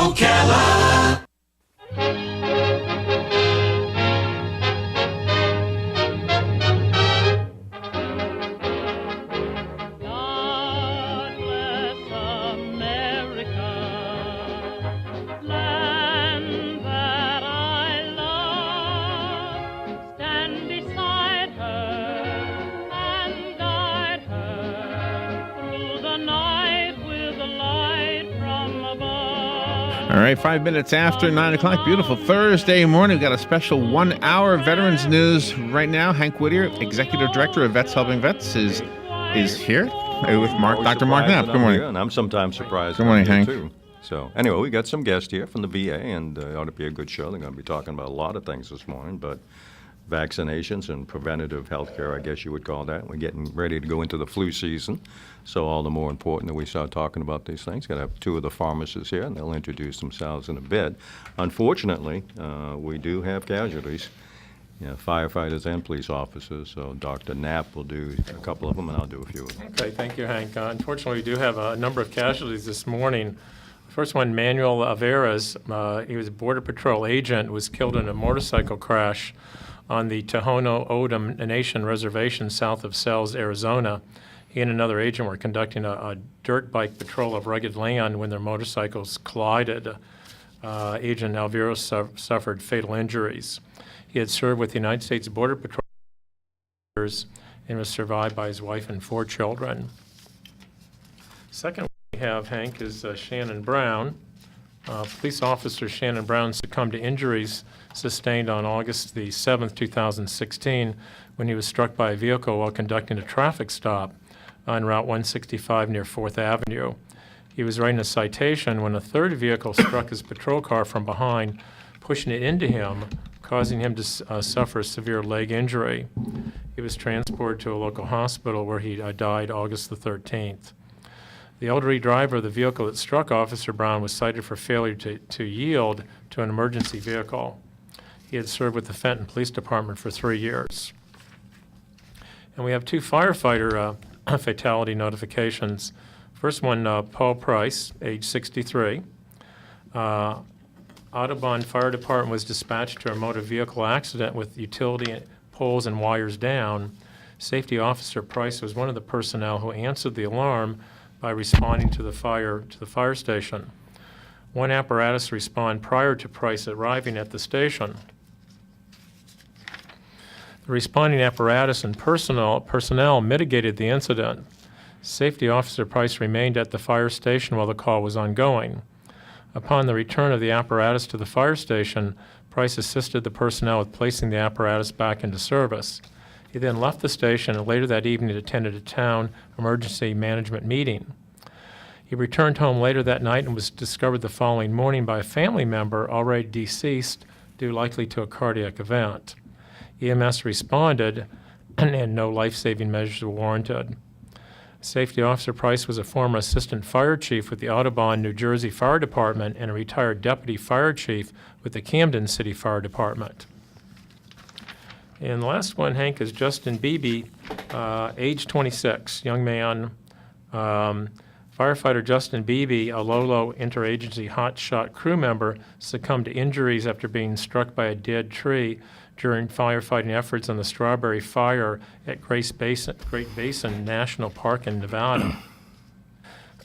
Ocala. God bless America, land that I love. Stand beside her and guide her through the night with the light from above. All right, 5 minutes after 9 o'clock. Beautiful Thursday morning. We've got a special 1 hour Veterans News right now. Hank Whittier, Executive Director of Vets Helping Vets, is here with Dr. Mark Knapp. Good morning. And I'm sometimes surprised. Good morning, Hank. Too. So anyway, we got some guests here from the VA, and it ought to be a good show. They're going to be talking about a lot of things this morning, but vaccinations and preventative health care, I guess you would call that. We're getting ready to go into the flu season, so all the more important that we start talking about these things. Got to have two of the pharmacists here, and they'll introduce themselves in a bit. Unfortunately, we do have casualties. Firefighters and police officers. So Dr. Knapp will do a couple of them, and I'll do a few of them. Okay, thank you, Hank. Unfortunately, we do have a number of casualties this morning. First one, Manuel Averas. He was a Border Patrol agent, was killed in a motorcycle crash on the Tohono O'odham Nation Reservation south of Sells, Arizona. He and another agent were conducting a dirt bike patrol of rugged land when their motorcycles collided. Agent Alveros suffered fatal injuries. He had served with the United States Border Patrol and was survived by his wife and 4 children. Second one we have, Hank, is Shannon Brown. Police officer Shannon Brown succumbed to injuries sustained on August the 7th, 2016, when he was struck by a vehicle while conducting a traffic stop on Route 165 near 4th Avenue. He was writing a citation when a third vehicle struck his patrol car from behind, pushing it into him, causing him to suffer a severe leg injury. He was transported to a local hospital where he died August the 13th. The elderly driver of the vehicle that struck Officer Brown was cited for failure to yield to an emergency vehicle. He had served with the Fenton Police Department for 3 years. And we have 2 firefighter fatality notifications. First one, Paul Price, age 63. Audubon Fire Department was dispatched to a motor vehicle accident with utility poles and wires down. Safety Officer Price was one of the personnel who answered the alarm by responding to the fire station. One apparatus responded prior to Price arriving at the station. The responding apparatus and personnel mitigated the incident. Safety Officer Price remained at the fire station while the call was ongoing. Upon the return of the apparatus to the fire station, Price assisted the personnel with placing the apparatus back into service. He then left the station and later that evening attended a town emergency management meeting. He returned home later that night and was discovered the following morning by a family member already deceased due likely to a cardiac event. EMS responded and no life-saving measures were warranted. Safety Officer Price was a former assistant fire chief with the Audubon, New Jersey Fire Department and a retired deputy fire chief with the Camden City Fire Department. And the last one, Hank, is Justin Beebe, age 26, young man. Firefighter Justin Beebe, a Lolo interagency hotshot crew member, succumbed to injuries after being struck by a dead tree during firefighting efforts on the Strawberry Fire at Great Basin National Park in Nevada.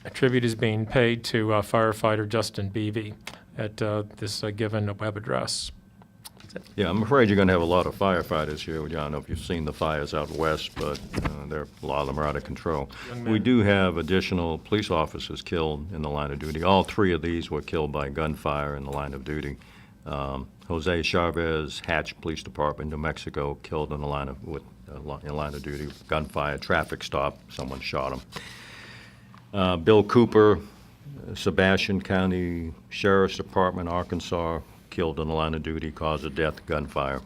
A tribute is being paid to firefighter Justin Beebe at this given web address. Yeah, I'm afraid you're going to have a lot of firefighters here. I don't know if you've seen the fires out west, but a lot of them are out of control. We do have additional police officers killed in the line of duty. All 3 of these were killed by gunfire in the line of duty. Jose Chavez, Hatch Police Department, New Mexico, killed in the line of duty, gunfire, traffic stop. Someone shot him. Bill Cooper, Sebastian County Sheriff's Department, Arkansas, killed in the line of duty, cause of death, gunfire.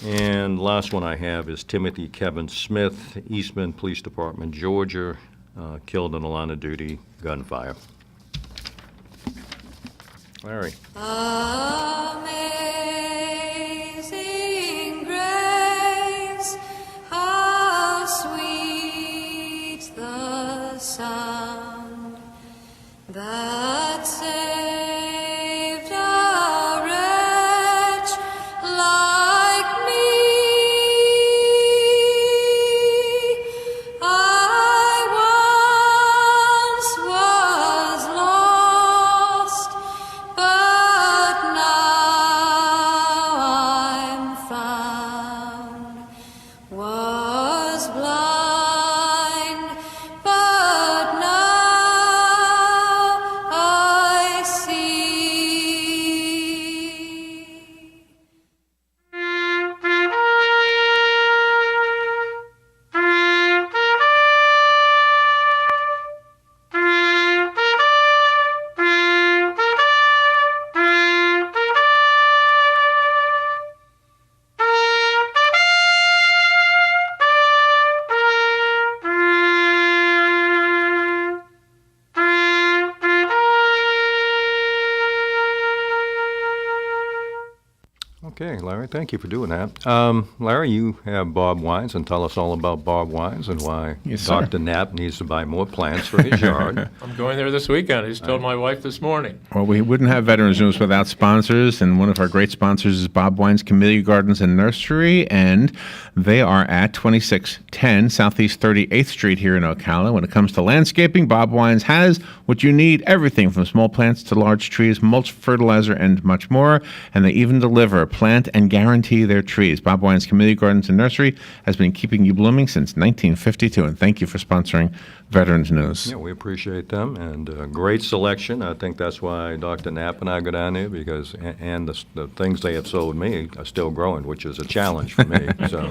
And the last one I have is Timothy Kevin Smith, Eastman Police Department, Georgia, killed in the line of duty, gunfire. Larry. Amazing grace, how sweet the sound that saved Okay, Larry, thank you for doing that. Larry, you have Bob Wines, and tell us all about Bob Wines and why Yes, sir. Dr. Knapp needs to buy more plants for his yard. I'm going there this weekend. I just told my wife this morning. Well, we wouldn't have Veterans News without sponsors, and one of our great sponsors is Bob Wine's Community Gardens and Nursery, and they are at 2610 Southeast 38th Street here in Ocala. When it comes to landscaping, Bob Wines has what you need, everything from small plants to large trees, mulch, fertilizer, and much more, and they even deliver, plant, and guarantee their trees. Bob Wine's Community Gardens and Nursery has been keeping you blooming since 1952, and thank you for sponsoring Veterans News. Yeah, we appreciate them, and great selection. I think that's why Dr. Knapp and I go down there, because and the things they have sold me are still growing, which is a challenge for me. So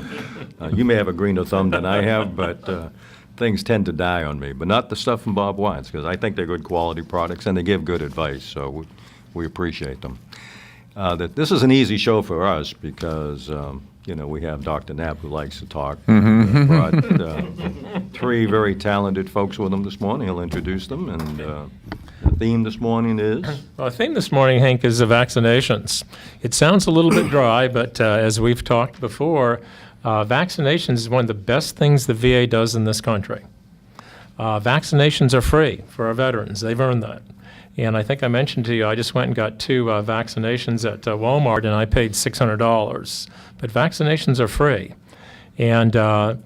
you may have a greener thumb than I have, but things tend to die on me. But not the stuff from Bob Wines, because I think they're good quality products and they give good advice. So we appreciate them. This is an easy show for us because, we have Dr. Knapp who likes to talk. Brought three very talented folks with him this morning. He'll introduce them. And the theme this morning is? Well, the theme this morning, Hank, is the vaccinations. It sounds a little bit dry, but as we've talked before, vaccinations is one of the best things the VA does in this country. Vaccinations are free for our veterans. They've earned that. And I think I mentioned to you, I just went and got 2 vaccinations at Walmart, and I paid $600. But vaccinations are free. And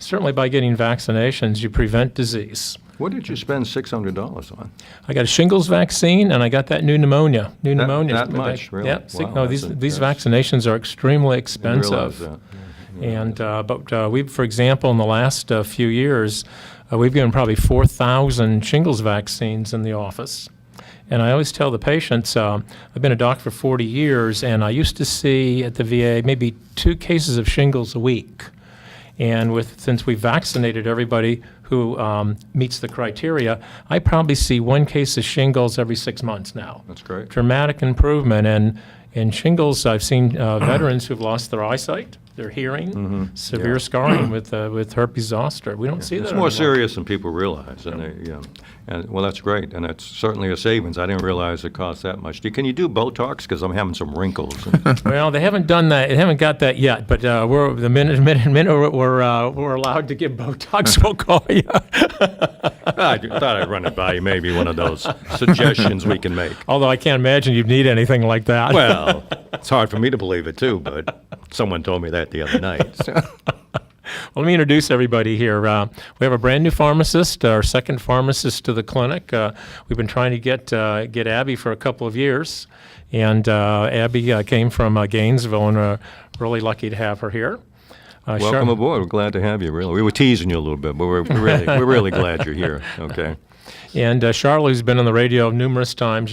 certainly by getting vaccinations, you prevent disease. What did you spend $600 on? I got a shingles vaccine, and I got that new pneumonia. That much, really? Yeah. Wow, No, these vaccinations are extremely expensive. That. And but we, for example, in the last few years, we've given probably 4,000 shingles vaccines in the office. And I always tell the patients, I've been a doc for 40 years, and I used to see at the VA maybe 2 cases of shingles a week. And since we vaccinated everybody who meets the criteria, I probably see 1 case of shingles every 6 months now. That's great. Dramatic improvement. And in shingles, I've seen veterans who've lost their eyesight, their hearing, severe scarring with herpes zoster. We don't see that It's anymore. more serious than people realize, well, that's great, and that's certainly a savings. I didn't realize it cost that much. Can you do Botox? Because I'm having some wrinkles. Well, they haven't done that. They haven't got that yet. But the minute we're allowed to give Botox, we'll call you. I thought I'd run it by you. Maybe one of those suggestions we can make. Although I can't imagine you'd need anything like that. Well, it's hard for me to believe it too, but someone told me that the other night. So. Well, let me introduce everybody here. We have a brand new pharmacist, our second pharmacist to the clinic. We've been trying to get Abby for a couple of years, and Abby came from Gainesville, and we're really lucky to have her here. Welcome aboard. We're glad to have you. Really, we were teasing you a little bit, but we're really glad you're here. Okay. And Charlotte, who's been on the radio numerous times,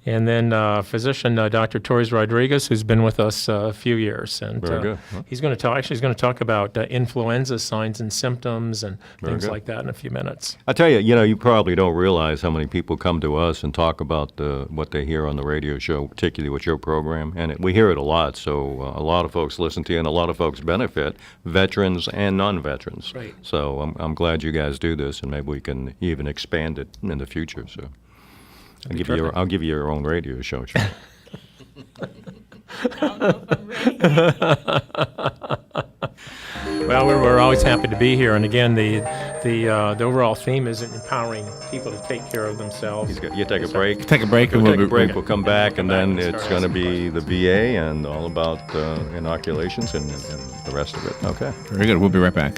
And then physician Dr. Torres Rodriguez, who's been with us a few years. And Very good. he's going to talk about influenza signs and symptoms and Very things good. like that in a few minutes. I tell you, you probably don't realize how many people come to us and talk about what they hear on the radio show, particularly with your program. And we hear it a lot, so a lot of folks listen to you, and a lot of folks benefit, veterans and non-veterans. Right. So I'm glad you guys do this, and maybe we can even expand it in the future. So I'll give you your own radio show. Well, we're always happy to be here, and again, the overall theme is empowering people to take care of themselves. You take a break. Take a break, and We'll we'll take a be break. We'll come back, and then and it's start going to be the VA and all about inoculations and the rest of it. Okay. Very good. We'll be right back.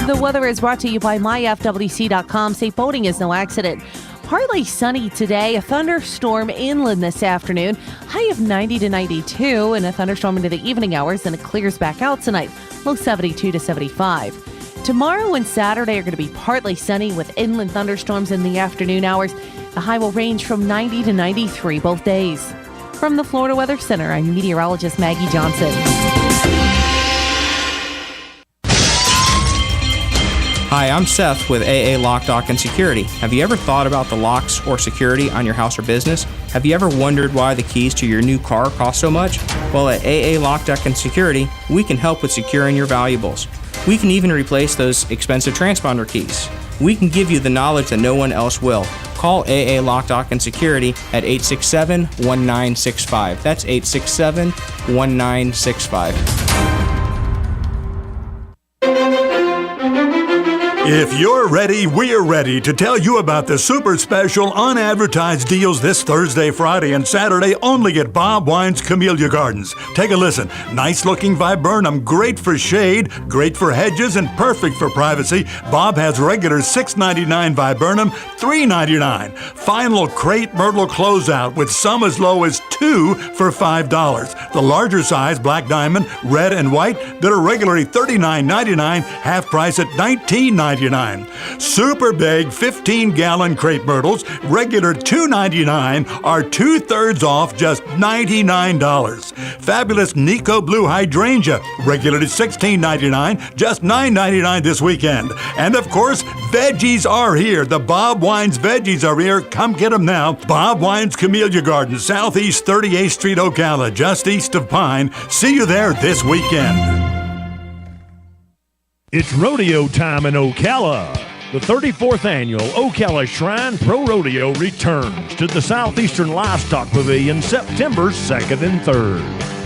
The weather is brought to you by myfwc.com. Safe boating is no accident. Partly sunny today, a thunderstorm inland this afternoon. High of 90 to 92, and a thunderstorm into the evening hours, then it clears back out tonight. Low 72 to 75. Tomorrow and Saturday are going to be partly sunny with inland thunderstorms in the afternoon hours. The high will range from 90 to 93 both days. From the Florida Weather Center, I'm meteorologist Maggie Johnson. Hi, I'm Seth with AA Lock, Dock, and Security. Have you ever thought about the locks or security on your house or business? Have you ever wondered why the keys to your new car cost so much? Well, at AA Lock, Dock, and Security, we can help with securing your valuables. We can even replace those expensive transponder keys. We can give you the knowledge that no one else will. Call AA Lock, Dock, and Security at 867-1965. That's 867-1965. If you're ready, we're ready to tell you about the super special unadvertised deals this Thursday, Friday, and Saturday only at Bob Wine's Camellia Gardens. Take a listen. Nice looking viburnum, great for shade, great for hedges, and perfect for privacy. Bob has regular $6.99 viburnum, $3.99. Final crepe myrtle closeout with some as low as 2 for $5. The larger size black diamond, red and white that are regularly $39.99, half price at $19.99. Super big 15-gallon crepe myrtles, regular $2.99, are 2/3 off, just $99. Fabulous Nico Blue Hydrangea, regularly $16.99, just $9.99 this weekend. And of course, veggies are here. The Bob Wine's veggies are here. Come get them now. Bob Wine's Camellia Garden, Southeast 38th Street, Ocala, just east of Pine. See you there this weekend. It's rodeo time in Ocala. The 34th annual Ocala Shrine Pro Rodeo returns to the Southeastern Livestock Pavilion September 2nd and 3rd.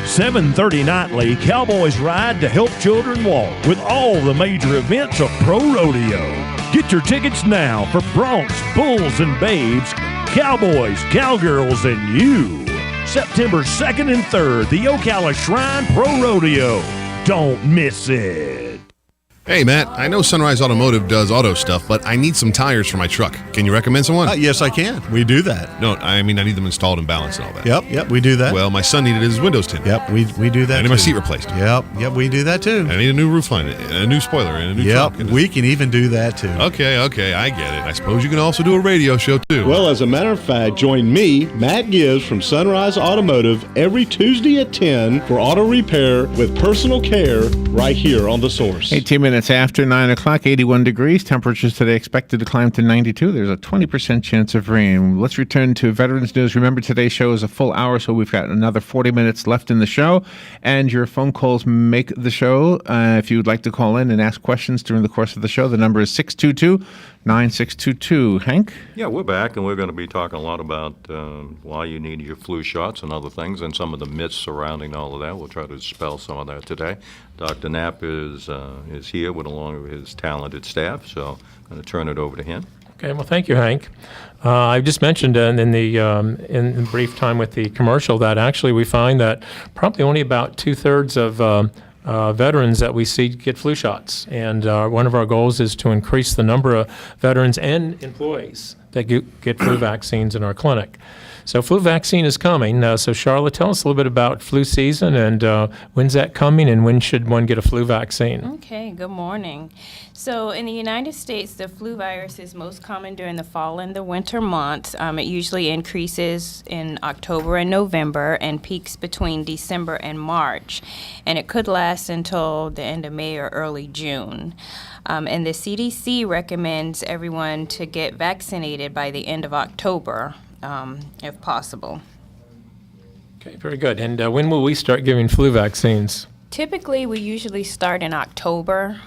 7:30 nightly, cowboys ride to help children walk with all the major events of pro rodeo. Get your tickets now for broncs, bulls, and babes, cowboys, cowgirls, and you. September 2nd and 3rd, the Ocala Shrine Pro Rodeo. Don't miss it. Hey, Matt, I know Sunrise Automotive does auto stuff, but I need some tires for my truck. Can you recommend someone? Yes, I can. We do that. No, I mean, I need them installed and balanced and all that. Yep, we do that. Well, my son needed his windows tinted. Yep, we do that. I need my seat replaced. Yep, we do that too. I need a new roof line, and a new spoiler, and a new trunk. Yep, we can even do that too. Okay, I get it. I suppose you can also do a radio show too. Well, as a matter of fact, join me, Matt Gibbs from Sunrise Automotive, every Tuesday at 10 for auto repair with personal care right here on The Source. 18 minutes after 9 o'clock, 81 degrees. Temperatures today expected to climb to 92. There's a 20% chance of rain. Let's return to Veterans News. Remember, today's show is a full hour, so we've got another 40 minutes left in the show. And your phone calls make the show. If you'd like to call in and ask questions during the course of the show, the number is 622-9622. Hank? Yeah, we're back, and we're going to be talking a lot about why you need your flu shots and other things, and some of the myths surrounding all of that. We'll try to dispel some of that today. Dr. Knapp is here along with his talented staff, so I'm going to turn it over to him. Okay, well, thank you, Hank. I just mentioned in the brief time with the commercial that actually we find that probably only about 2/3 of veterans that we see get flu shots. And one of our goals is to increase the number of veterans and employees that get flu vaccines in our clinic. So flu vaccine is coming. So Charlotte, tell us a little bit about flu season and when's that coming and when should one get a flu vaccine? Okay, good morning. So in the United States, the flu virus is most common during the fall and the winter months. It usually increases in October and November and peaks between December and March. And it could last until the end of May or early June. And the CDC recommends everyone to get vaccinated by the end of October, if possible. Okay, very good. And when will we start giving flu vaccines? Typically, we usually start in October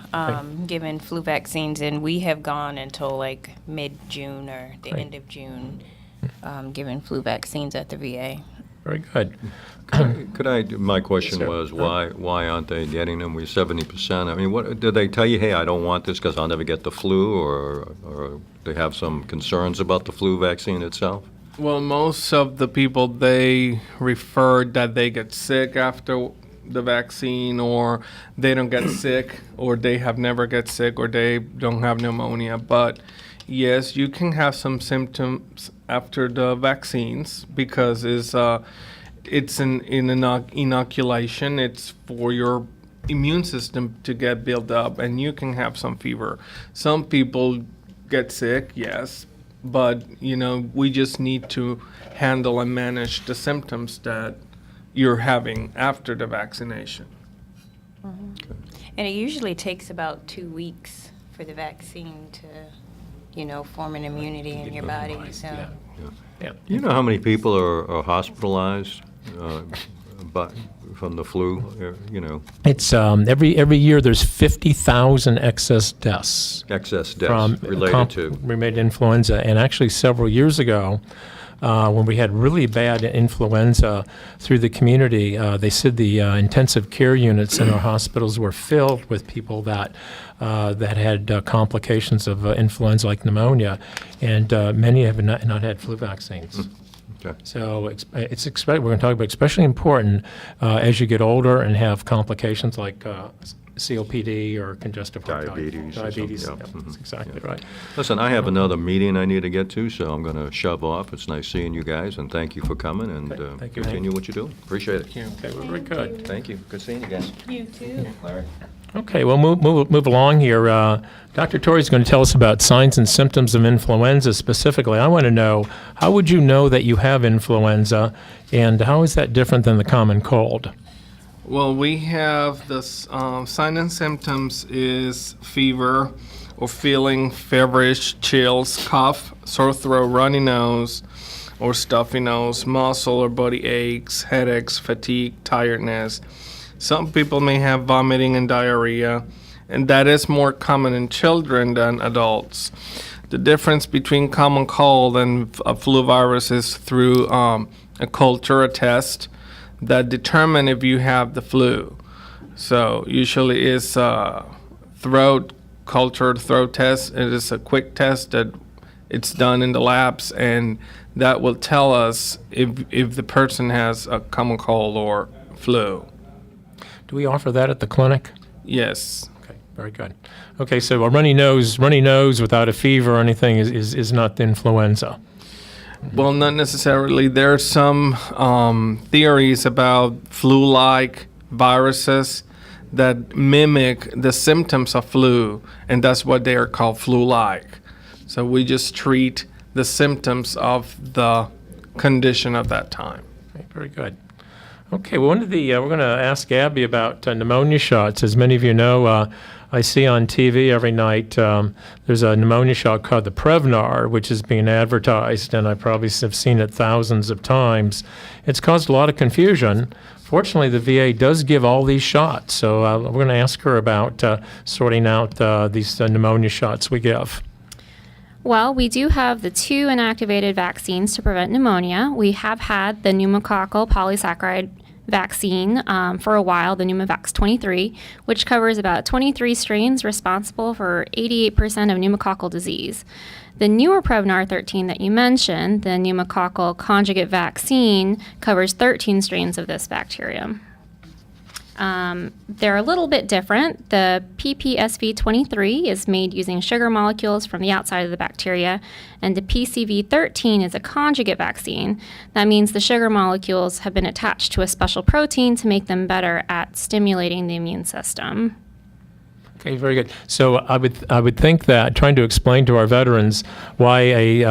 giving flu vaccines, and we have gone until like mid-June or the end of June giving flu vaccines at the VA. Very good. My question was, why aren't they getting them? We're 70%. I mean, what did they tell you? Hey, I don't want this because I'll never get the flu, or they have some concerns about the flu vaccine itself? Well, most of the people, they referred that they get sick after the vaccine, or they don't get sick, or they have never get sick, or they don't have pneumonia. But yes, you can have some symptoms after the vaccines because it's an inoculation. It's for your immune system to get built up, and you can have some fever. Some people get sick, yes, but we just need to handle and manage the symptoms that you're having after the vaccination. Mm-hmm. And it usually takes about 2 weeks for the vaccine to, form an immunity in your body. So. Yeah. You know how many people are hospitalized from the flu? It's every year there's 50,000 excess deaths. Excess deaths From related influenza, and actually several years ago, when we had really bad influenza through the community, they said the intensive care units in our hospitals were filled with people that had complications of influenza like pneumonia, and many have not had flu vaccines. Okay. So we're going to talk about especially important as you get older and have complications like COPD or congestive heart Diabetes. Diabetes. Yeah. That's exactly right. Listen, I have another meeting I need to get to, so I'm going to shove off. It's nice seeing you guys, and thank you for coming, and Thank you, continue what you do. Appreciate it. Okay, well, very good. Thank you. Good seeing you guys. You too. Okay, well, move along here. Dr. Torrey is going to tell us about signs and symptoms of influenza specifically. I want to know, how would you know that you have influenza, and how is that different than the common cold? Well, we have the sign and symptoms is fever or feeling feverish, chills, cough, sore throat, runny nose or stuffy nose, muscle or body aches, headaches, fatigue, tiredness. Some people may have vomiting and diarrhea, and that is more common in children than adults. The difference between common cold and a flu virus is through a culture, a test, that determine if you have the flu. So usually it's throat test. It is a quick test that it's done in the labs, and that will tell us if the person has a common cold or flu. Do we offer that at the clinic? Yes. Okay, very good. Okay, so a runny nose without a fever or anything is not the influenza. Well, not necessarily. There are some theories about flu-like viruses that mimic the symptoms of flu, and that's what they are called, flu-like. So we just treat the symptoms of the condition of that time. Okay, very good. Okay, well, we're going to ask Abby about pneumonia shots. As many of you know, I see on TV every night there's a pneumonia shot called the Prevnar, which is being advertised, and I probably have seen it thousands of times. It's caused a lot of confusion. Fortunately, the VA does give all these shots, so we're going to ask her about sorting out these pneumonia shots we give. Well, we do have the 2 inactivated vaccines to prevent pneumonia. We have had the pneumococcal polysaccharide vaccine for a while, the Pneumovax 23, which covers about 23 strains responsible for 88% of pneumococcal disease. The newer Prevnar 13 that you mentioned, the pneumococcal conjugate vaccine, covers 13 strains of this bacterium. They're a little bit different. The PPSV23 is made using sugar molecules from the outside of the bacteria, and the PCV13 is a conjugate vaccine. That means the sugar molecules have been attached to a special protein to make them better at stimulating the immune system. Okay, very good. So I would think that trying to explain to our veterans why a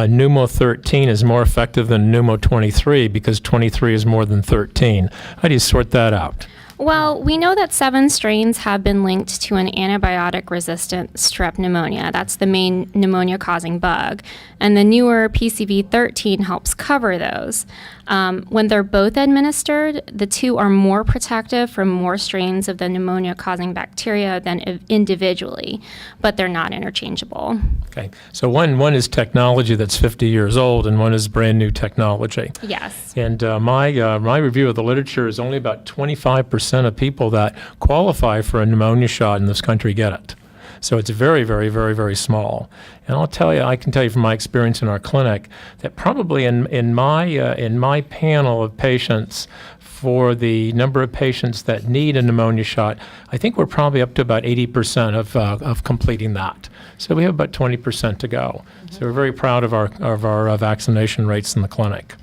pneumo 13 is more effective than pneumo 23, because 23 is more than 13. How do you sort that out? Well, we know that 7 strains have been linked to an antibiotic-resistant strep pneumonia. That's the main pneumonia-causing bug. And the newer PCV13 helps cover those. When they're both administered, the 2 are more protective from more strains of the pneumonia-causing bacteria than individually, but they're not interchangeable. Okay, so one is technology that's 50 years old, and one is brand new technology. Yes. And my review of the literature is only about 25% of people that qualify for a pneumonia shot in this country get it. So it's very, very, very, very small. And I can tell you from my experience in our clinic that probably in my panel of patients, for the number of patients that need a pneumonia shot, I think we're probably up to about 80% of completing that. So we have about 20% to go. So we're very proud of our vaccination rates in the clinic.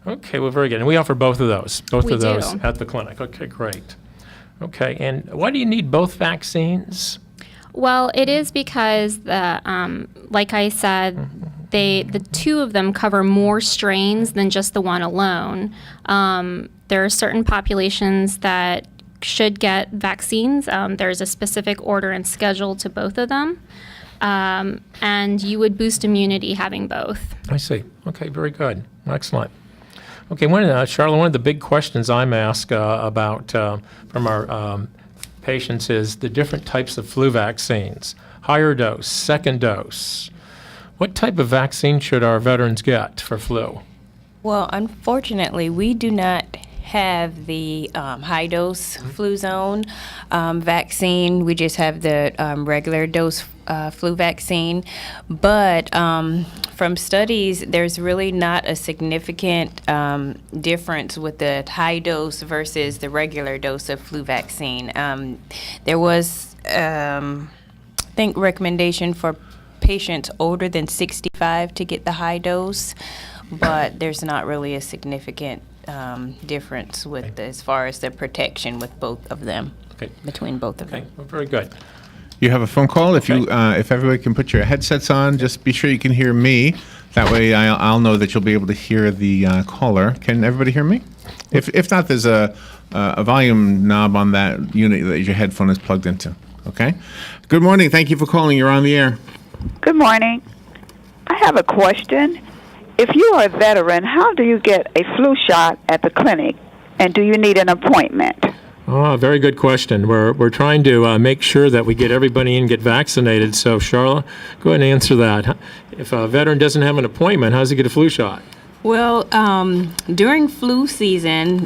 Okay, well, very good. And we offer both of those at the clinic. Okay, great. Okay, and why do you need both vaccines? Well, it is because, like I said, the 2 of them cover more strains than just the one alone. There are certain populations that should get vaccines. There's a specific order and schedule to both of them. And you would boost immunity having both. I see. Okay, very good. Excellent. Okay, Charlotte, one of the big questions I'm asked about from our patients is the different types of flu vaccines. Higher dose, second dose. What type of vaccine should our veterans get for flu? Well, unfortunately, we do not have the high-dose Fluzone vaccine. We just have the regular dose flu vaccine. But from studies, there's really not a significant difference with the high dose versus the regular dose of flu vaccine. There was, I think, recommendation for patients older than 65 to get the high dose, but there's not really a significant difference with as far as the protection with both of them, between both of them. Well, very good. You have a phone call. If if everybody can put your headsets on, just be sure you can hear me. That way, I'll know that you'll be able to hear the caller. Can everybody hear me? If not, there's a volume knob on that unit that your headphone is plugged into. Okay. Good morning. Thank you for calling. You're on the air. Good morning. I have a question. If you are a veteran, how do you get a flu shot at the clinic, and do you need an appointment? Oh, very good question. We're trying to make sure that we get everybody in and get vaccinated. So, Charlotte, go ahead and answer that. If a veteran doesn't have an appointment, how does he get a flu shot? Well, during flu season,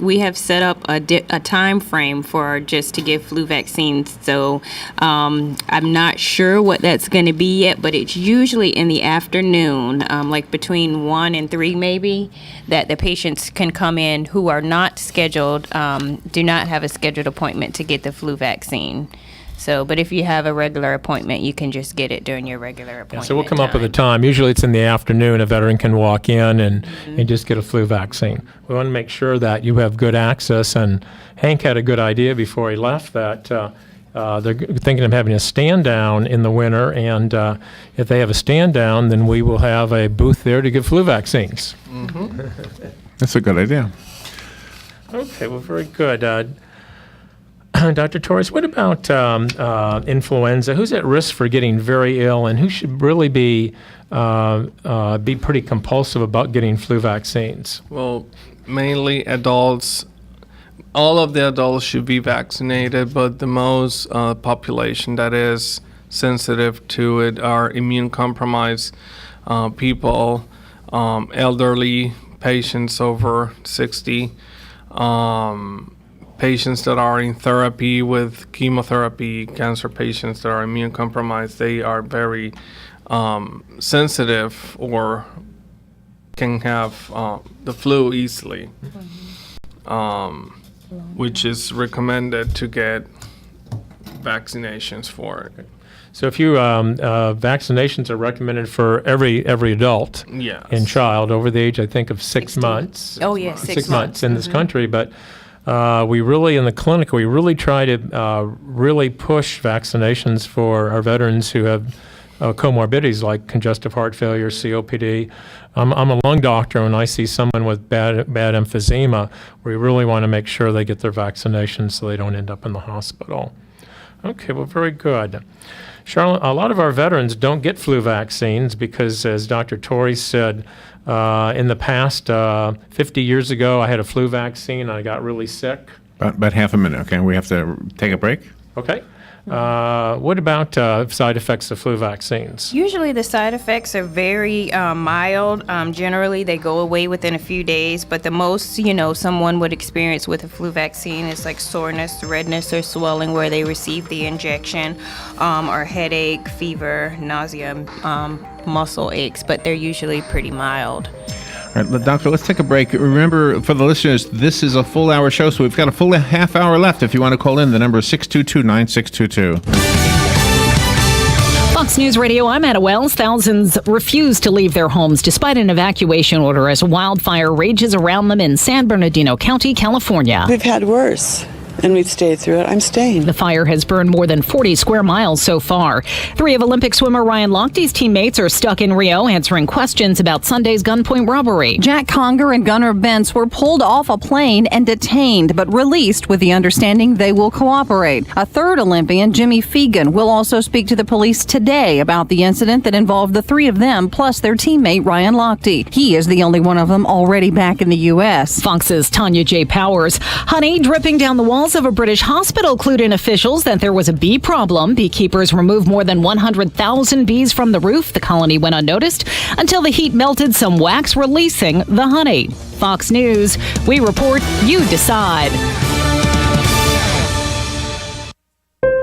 we have set up a time frame for just to give flu vaccines. So I'm not sure what that's going to be yet, but it's usually in the afternoon, like between 1 and 3 maybe, that the patients can come in who are not scheduled, do not have a scheduled appointment to get the flu vaccine. So, but if you have a regular appointment, you can just get it during your regular appointment. Yeah, so we'll come up with a time. Usually it's in the afternoon. A veteran can walk in and just get a flu vaccine. We want to make sure that you have good access. And Hank had a good idea before he left that they're thinking of having a stand down in the winter. And if they have a stand down, then we will have a booth there to give flu vaccines. That's a good idea. Okay, well, very good. Dr. Torres, what about influenza? Who's at risk for getting very ill, and who should really be pretty compulsive about getting flu vaccines? Well, mainly adults. All of the adults should be vaccinated, but the most population that is sensitive to it are immune-compromised people, elderly patients over 60, patients that are in therapy with chemotherapy, cancer patients that are immune compromised. They are very sensitive or can have the flu easily, which is recommended to get vaccinations for it. So if you vaccinations are recommended for every adult and child over the age, I think, of 6 months. Oh, yes, 6 months in this country, but we really, in the clinic, we really try to really push vaccinations for our veterans who have comorbidities like congestive heart failure, COPD. I'm a lung doctor, and I see someone with bad emphysema. We really want to make sure they get their vaccinations so they don't end up in the hospital. Okay, well, very good. Charlotte, a lot of our veterans don't get flu vaccines because, as Dr. Torrey said, in the past, 50 years ago, I had a flu vaccine and I got really sick. About half a minute, okay? We have to take a break. Okay. What about side effects of flu vaccines? Usually the side effects are very mild. Generally, they go away within a few days, but the most, someone would experience with a flu vaccine is like soreness, redness, or swelling where they receive the injection, or headache, fever, nausea, muscle aches, but they're usually pretty mild. All right, Doctor, let's take a break. Remember, for the listeners, this is a full hour show, so we've got a full half hour left. If you want to call in, the number is 622-9622. Fox News Radio, I'm Anna Wells. Thousands refuse to leave their homes despite an evacuation order as wildfire rages around them in San Bernardino County, California. We've had worse. and we'd stay through it. I'm staying. The fire has burned more than 40 square miles so far. 3 of Olympic swimmer Ryan Lochte's teammates are stuck in Rio answering questions about Sunday's gunpoint robbery. Jack Conger and Gunnar Bentz were pulled off a plane and detained, but released with the understanding they will cooperate. A third Olympian, Jimmy Fegan, will also speak to the police today about the incident that involved the 3 of them plus their teammate Ryan Lochte. He is the only one of them already back in the U.S. Fox's Tanya J. Powers. Honey dripping down the walls of a British hospital clued in officials that there was a bee problem. Beekeepers removed more than 100,000 bees from the roof. The colony went unnoticed until the heat melted some wax, releasing the honey. Fox News, we report, you decide.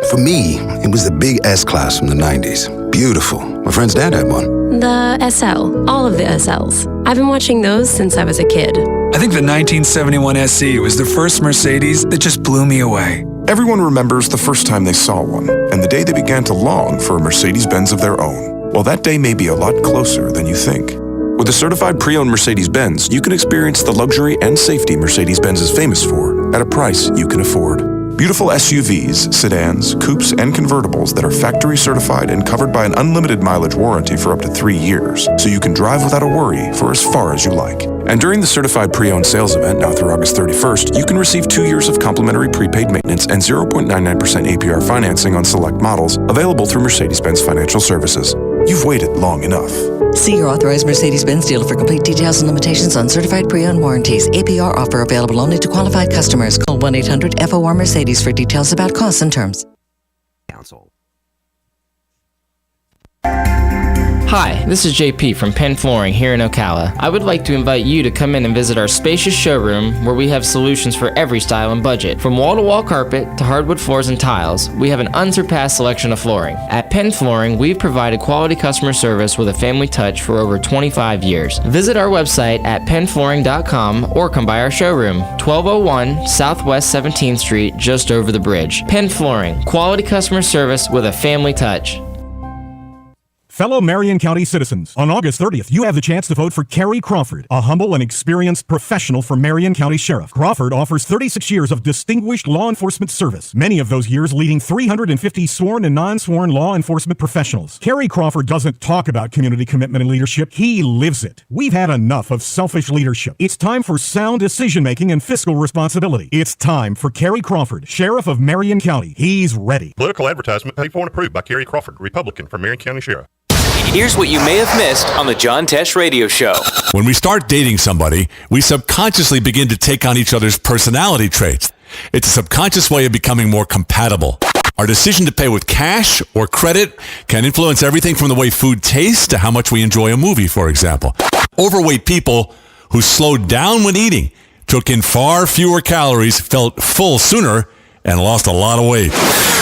For me, it was the big S-Class from the 90s. Beautiful. My friend's dad had one. The SL. All of the SLs. I've been watching those since I was a kid. I think the 1971 SC was the first Mercedes that just blew me away. Everyone remembers the first time they saw one, and the day they began to long for a Mercedes-Benz of their own. Well, that day may be a lot closer than you think. With a certified pre-owned Mercedes-Benz, you can experience the luxury and safety Mercedes-Benz is famous for at a price you can afford. Beautiful SUVs, sedans, coupes, and convertibles that are factory certified and covered by an unlimited mileage warranty for up to 3 years, so you can drive without a worry for as far as you like. And during the certified pre-owned sales event, now through August 31st, you can receive 2 years of complimentary prepaid maintenance and 0.99% APR financing on select models, available through Mercedes-Benz Financial Services. You've waited long enough. See your authorized Mercedes-Benz dealer for complete details and limitations on certified pre-owned warranties. APR offer available only to qualified customers. Call 1-800-FOR-MERCEDES for details about costs and terms. Hi, this is JP from Penn Flooring here in Ocala. I would like to invite you to come in and visit our spacious showroom where we have solutions for every style and budget. From wall-to-wall carpet to hardwood floors and tiles, we have an unsurpassed selection of flooring. At Penn Flooring, we've provided quality customer service with a family touch for over 25 years. Visit our website at pennflooring.com or come by our showroom, 1201 Southwest 17th Street, just over the bridge. Penn Flooring, quality customer service with a family touch. Fellow Marion County citizens, on August 30th, you have the chance to vote for Carrie Crawford, a humble and experienced professional for Marion County Sheriff. Crawford offers 36 years of distinguished law enforcement service, many of those years leading 350 sworn and non-sworn law enforcement professionals. Carrie Crawford doesn't talk about community commitment and leadership, he lives it. We've had enough of selfish leadership. It's time for sound decision-making and fiscal responsibility. It's time for Carrie Crawford, Sheriff of Marion County. He's ready. Political advertisement paid for and approved by Carrie Crawford, Republican from Marion County Sheriff. Here's what you may have missed on the John Tesh Radio Show. When we start dating somebody, we subconsciously begin to take on each other's personality traits. It's a subconscious way of becoming more compatible. Our decision to pay with cash or credit can influence everything from the way food tastes to how much we enjoy a movie, for example. Overweight people who slowed down when eating, took in far fewer calories, felt full sooner, and lost a lot of weight.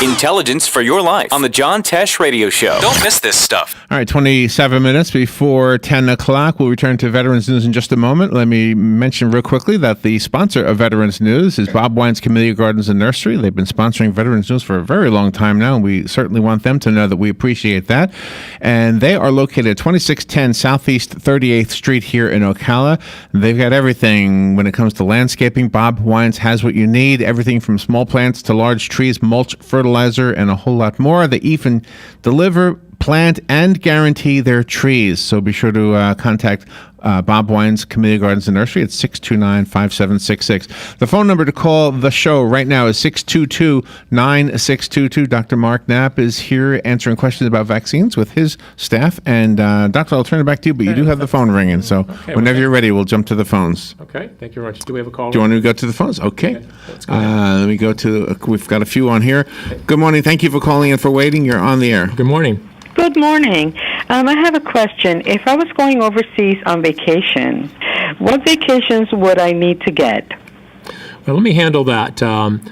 Intelligence for your life on the John Tesh Radio Show. Don't miss this stuff. All right, 27 minutes before 10 o'clock. We'll return to Veterans News in just a moment. Let me mention real quickly that the sponsor of Veterans News is Bob Wine's Camellia Gardens and Nursery. They've been sponsoring Veterans News for a very long time now, and we certainly want them to know that we appreciate that. And they are located at 2610 Southeast 38th Street here in Ocala. They've got everything when it comes to landscaping. Bob Wines has what you need, everything from small plants to large trees, mulch, fertilizer, and a whole lot more. They even deliver, plant, and guarantee their trees. So be sure to contact Bob Wine's Camellia Gardens and Nursery at 629-5766. The phone number to call the show right now is 622-9622. Dr. Mark Knapp is here answering questions about vaccines with his staff. And Doctor, I'll turn it back to you, but you do have the phone ringing. So whenever you're ready, we'll jump to the phones. Okay, thank you very much. Do we have a call? Do you want to go to the phones? Okay. Let's go. Let me go to, we've got a few on here. Good morning. Thank you for calling and for waiting. You're on the air. Good morning. Good morning. I have a question. If I was going overseas on vacation, what vacations would I need to get? Well, let me handle that. And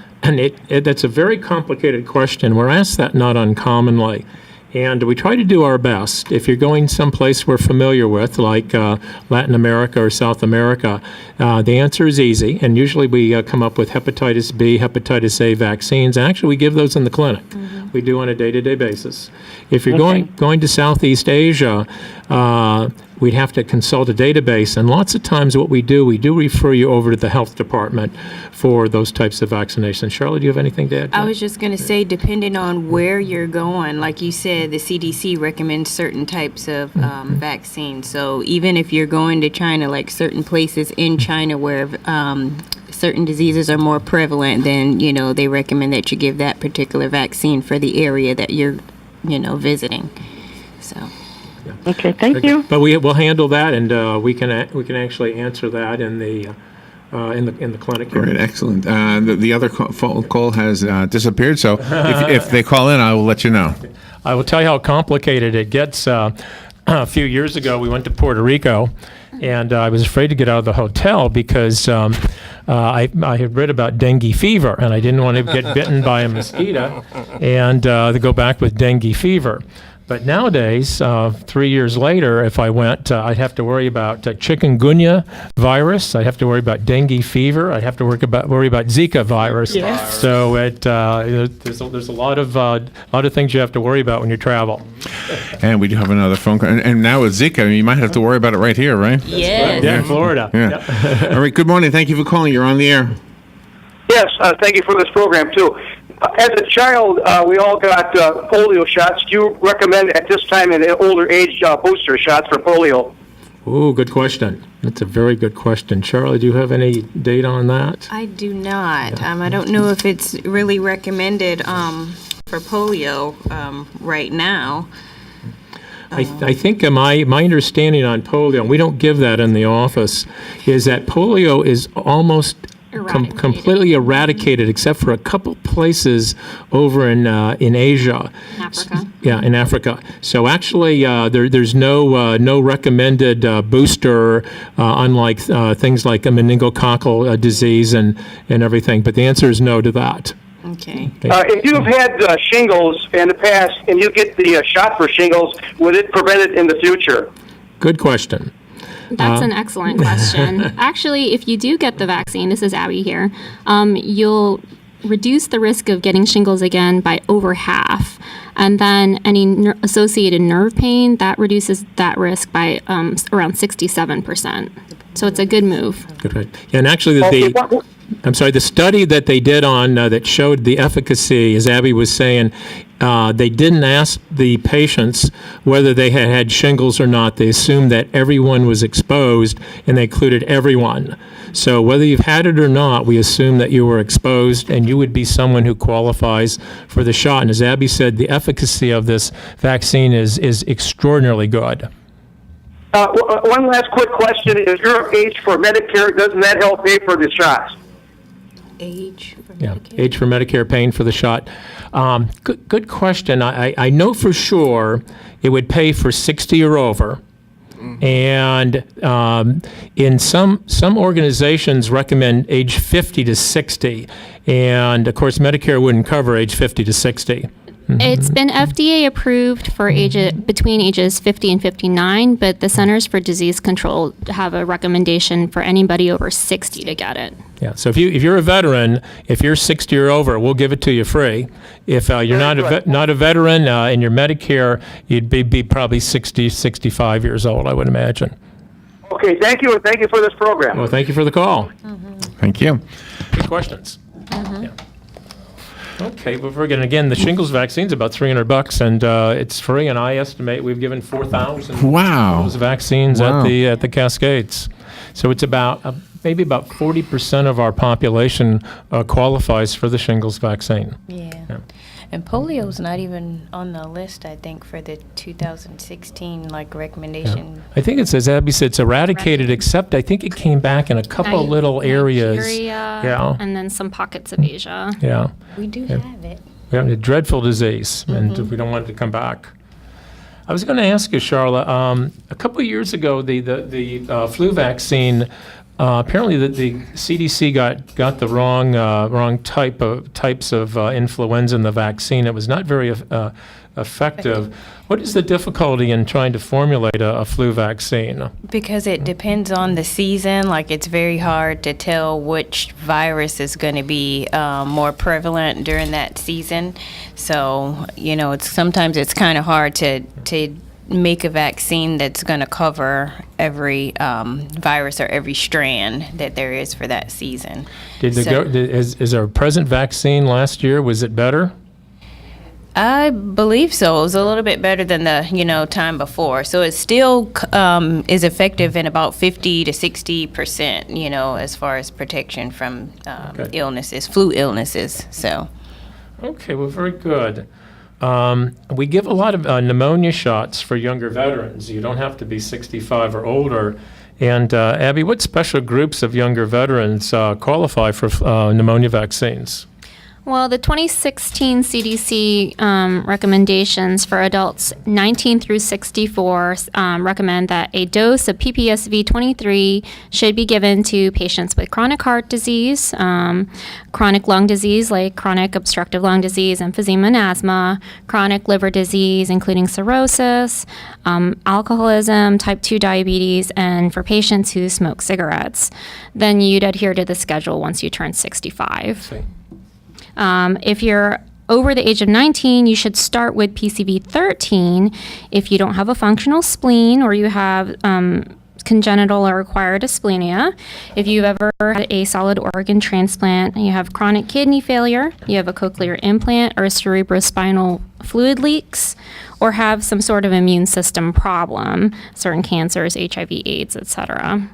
that's a very complicated question. We're asked that not uncommonly. And we try to do our best. If you're going someplace we're familiar with, like Latin America or South America, the answer is easy. And usually we come up with hepatitis B, hepatitis A vaccines. Actually, we give those in the clinic. We do on a day-to-day basis. If you're going to Southeast Asia, we'd have to consult a database. And lots of times what we do refer you over to the health department for those types of vaccinations. Charlotte, do you have anything to add? I was just going to say, depending on where you're going, like you said, the CDC recommends certain types of vaccines. So even if you're going to China, like certain places in China where certain diseases are more prevalent, then, they recommend that you give that particular vaccine for the area that you're, visiting. So. Okay, thank you. But we'll handle that, and we can actually answer that in the clinic here. Right, excellent. The other phone call has disappeared, so if they call in, I will let you know. I will tell you how complicated it gets. A few years ago, we went to Puerto Rico, and I was afraid to get out of the hotel because I had read about dengue fever, and I didn't want to get bitten by a mosquito and to go back with dengue fever. But nowadays, 3 years later, if I went, I'd have to worry about chikungunya virus. I'd have to worry about dengue fever. I'd have to worry about Zika virus. Yes. So there's a lot of things you have to worry about when you travel. And we do have another phone call. And now with Zika, you might have to worry about it right here, right? Yes. Yeah, in Florida. Yeah. Yep. All right. Good morning. Thank you for calling. You're on the air. Yes, thank you for this program, too. As a child, we all got polio shots. Do you recommend at this time in the older age booster shots for polio? Ooh, good question. That's a very good question. Charlie, do you have any data on that? I do not. I don't know if it's really recommended for polio right now. I think my understanding on polio, and we don't give that in the office, is that polio is almost completely eradicated, except for a couple places over in Asia. Africa. Yeah, in Africa. So actually, there's no recommended booster, unlike things like a meningococcal disease and everything. But the answer is no to that. Okay. If you've had shingles in the past and you get the shot for shingles, would it prevent it in the future? Good question. That's an excellent question. Actually, if you do get the vaccine, this is Abby here, you'll reduce the risk of getting shingles again by over half. And then any associated nerve pain, that reduces that risk by around 67%. So it's a good move. Good. Right. Yeah, and actually, the study that they did on that showed the efficacy, as Abby was saying, they didn't ask the patients whether they had had shingles or not. They assumed that everyone was exposed, and they included everyone. So whether you've had it or not, we assume that you were exposed, and you would be someone who qualifies for the shot. And as Abby said, the efficacy of this vaccine is extraordinarily good. One last quick question. Is your age for Medicare, doesn't that help pay for the shots? Age for Medicare? Yeah, age for Medicare paying for the shot. Good question. I know for sure it would pay for 60 or over. And in some organizations recommend age 50 to 60. And, of course, Medicare wouldn't cover age 50 to 60. It's been FDA approved for between ages 50 and 59, but the Centers for Disease Control have a recommendation for anybody over 60 to get it. Yeah. So if you're a veteran, if you're 60 or over, we'll give it to you free. If you're not a veteran and you're Medicare, you'd be probably 60, 65 years old, I would imagine. Okay. Thank you, and thank you for this program. Well, thank you for the call. Thank you. Good questions. Yeah. Okay, but again, the shingles vaccine is about $300, and it's free. And I estimate we've given 4,000 those vaccines at the Cascades. So it's about maybe about 40% of our population qualifies for the shingles vaccine. Yeah. And polio's not even on the list, I think, for the 2016 recommendation. Yeah. I think it says, Abby said, it's eradicated, except I think it came back in a couple little areas. Nigeria, and then some pockets of Asia. Yeah. We do have it. We have a dreadful disease, and we don't want it to come back. I was going to ask you, Charla, a couple of years ago, the flu vaccine, apparently the CDC got the wrong types of influenza in the vaccine. It was not very effective. What is the difficulty in trying to formulate a flu vaccine? Because it depends on the season. It's very hard to tell which virus is going to be more prevalent during that season. So, sometimes it's kind of hard to make a vaccine that's going to cover every virus or every strand that there is for that season. Is our present vaccine last year, was it better? I believe so. It was a little bit better than the time before. So it still is effective in about 50 to 60%, as far as protection from illnesses, flu illnesses. So. Okay, well, very good. We give a lot of pneumonia shots for younger veterans. You don't have to be 65 or older. And Abby, what special groups of younger veterans qualify for pneumonia vaccines? Well, the 2016 CDC recommendations for adults 19 through 64 recommend that a dose of PPSV23 should be given to patients with chronic heart disease, chronic lung disease like chronic obstructive lung disease, emphysema and asthma, chronic liver disease including cirrhosis, alcoholism, type 2 diabetes, and for patients who smoke cigarettes. Then you'd adhere to the schedule once you turn 65. If you're over the age of 19, you should start with PCV13 if you don't have a functional spleen or you have congenital or acquired asplenia. If you've ever had a solid organ transplant, you have chronic kidney failure, you have a cochlear implant or cerebrospinal fluid leaks, or have some sort of immune system problem, certain cancers, HIV, AIDS, etc.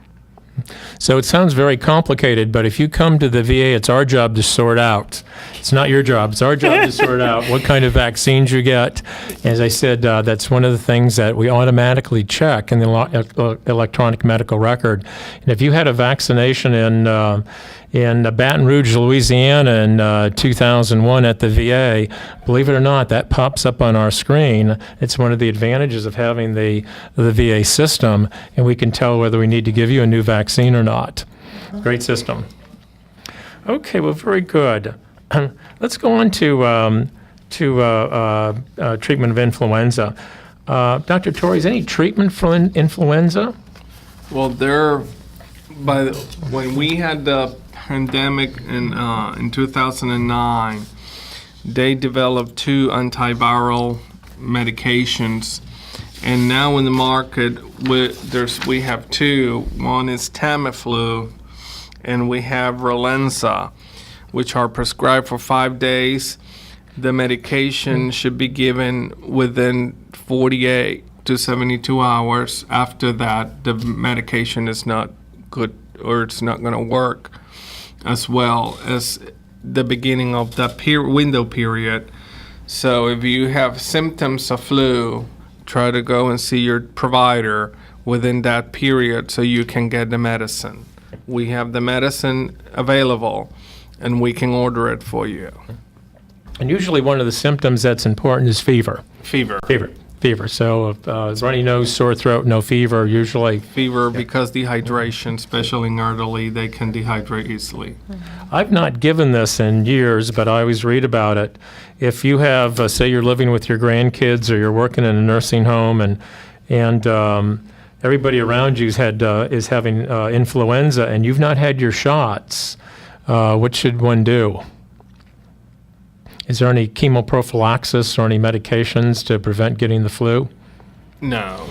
So it sounds very complicated, but if you come to the VA, it's our job to sort out. It's not your job. It's our job to sort out what kind of vaccines you get. As I said, that's one of the things that we automatically check in the electronic medical record. And if you had a vaccination in Baton Rouge, Louisiana in 2001 at the VA, believe it or not, that pops up on our screen. It's one of the advantages of having the VA system, and we can tell whether we need to give you a new vaccine or not. Great system. Okay, well, very good. Let's go on to treatment of influenza. Dr. Torrey, is any treatment for influenza? Well, when we had the pandemic in 2009, they developed 2 antiviral medications, and now in the market we have 2. One is Tamiflu, and we have Relenza, which are prescribed for 5 days. The medication should be given within 48 to 72 hours. After that, the medication is not good, or it's not going to work, as well as the beginning of the window period. So if you have symptoms of flu, try to go and see your provider within that period so you can get the medicine. We have the medicine available, and we can order it for you. And usually one of the symptoms that's important is fever. Fever. So runny nose, sore throat, no fever, usually. Fever because dehydration, especially in elderly, they can dehydrate easily. I've not given this in years, but I always read about it. If you have, say you're living with your grandkids or you're working in a nursing home and everybody around you is having influenza and you've not had your shots, what should one do? Is there any chemoprophylaxis or any medications to prevent getting the flu? No,